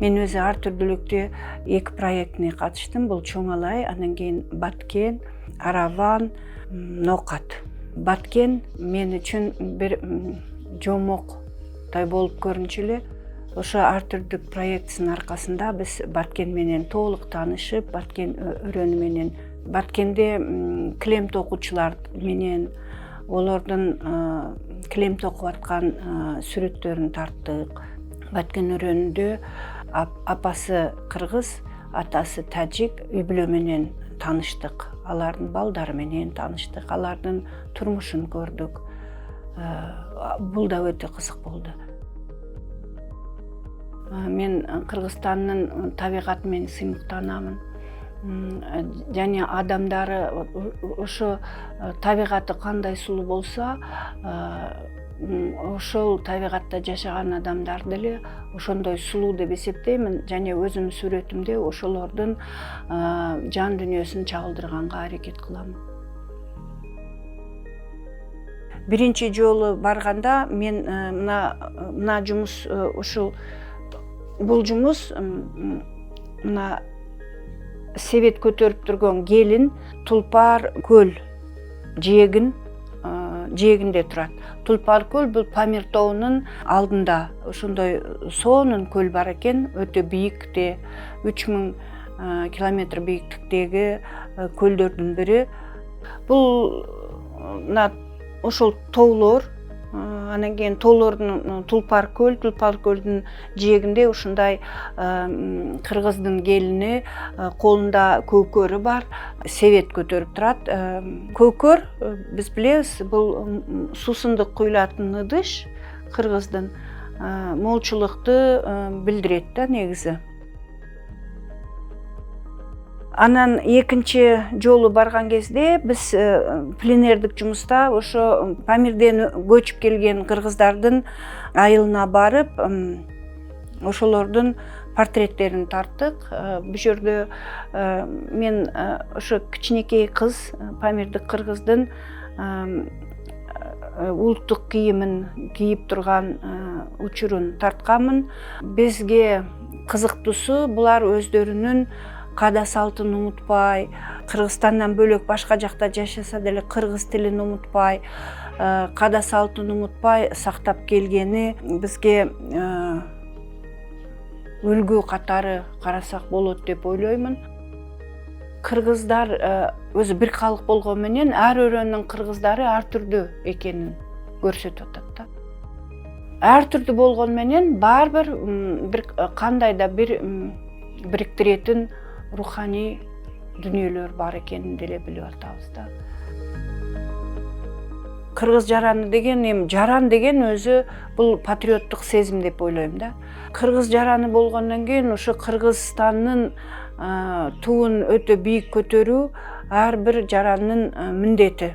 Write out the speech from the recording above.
Мен өзі ар түрдүүлүктө 2 проектине катыштым. Бул Чоңалай, анан кийин Баткен, Араван, Нокат. Баткен мен үчүн бир жомоктой болуп көрүнчү эле. Ошо ар түрдүк проектисинин аркасында биз Баткен менен толук таанышып, Баткен өрөнү менен, Баткенде килем токуучулар менен олордун килем токуп аткан сүрөттөрүн тарттык. Баткен өрөнүндө апасы кыргыз, атасы тажик үй бүлө менен тааныштык. Алардын балдары менен тааныштык, алардын турмушун көрдүк. Бул да өтө кызык болду. Мен Кыргызстандын табигаты менен сыймыктанамын. Жана адамдары ошо табигаты кандай сулуу болсо, ошол табигатта жашаган адамдар деле ошондой сулуу деп эсептеймин. Жана өзүм сүрөтүмдө ошолордун жан дүйнөсүн чагылдырганга аракет кылам. Биринчи жолу барганда мен мына жумус ушул бул жумус мына себет көтөрүп турган келин Тулпар көл жээгинде турат. Тулпар көл бул Памир тоонун алдында ошондой сонун көл бар экен, өтө бийикте, 3000 километр бийиктиктеги көлдөрдүн бири. Бул ошол тоолор, анан кийин тоолордун Тулпар көлдүн жээгинде ушундай кыргыздын келини колунда көкөрү бар, себет көтөрүп турат. Көкөр биз билебиз, бул суусундук куюлатын ыдыш кыргыздын молчулукту билдирет да негизи. Анан экинчи жолу барган кезде биз пленердик жумуста ошо Памирден көчүп келген кыргыздардын айылына барып, ошолордун портреттерин тарттык. Бул жерде мен ошо кичинекей кыз Памирдик кыргыздын улуттук кийимин кийип турган учурун тартканмын. Бизге кызыктуусу булар өздөрүнүн каада салтын унутпай, Кыргызстандан бөлөк башка жакта жашаса деле кыргыз тилин унутпай, каада салтын унутпай сактап келгени бизге үлгү катары карасак болот деп ойлоймун. Кыргыздар өзү бир калк болгон менен ар өрөөнүн кыргыздары ар түрдүү экенин көрсөтүп атат да. Ар түрдүү болгон менен баары бир кандайда бир бириктиретін руханий дүниелер бар екенін деле билип атабыз да. Кыргыз жараны деген, жаран деген өзү бул патриоттук сезим деп ойлойм да. Кыргыз жараны болгондон кийин ошо Кыргызстандын туун өтө бийик көтөрүү ар бир жарандын міндети.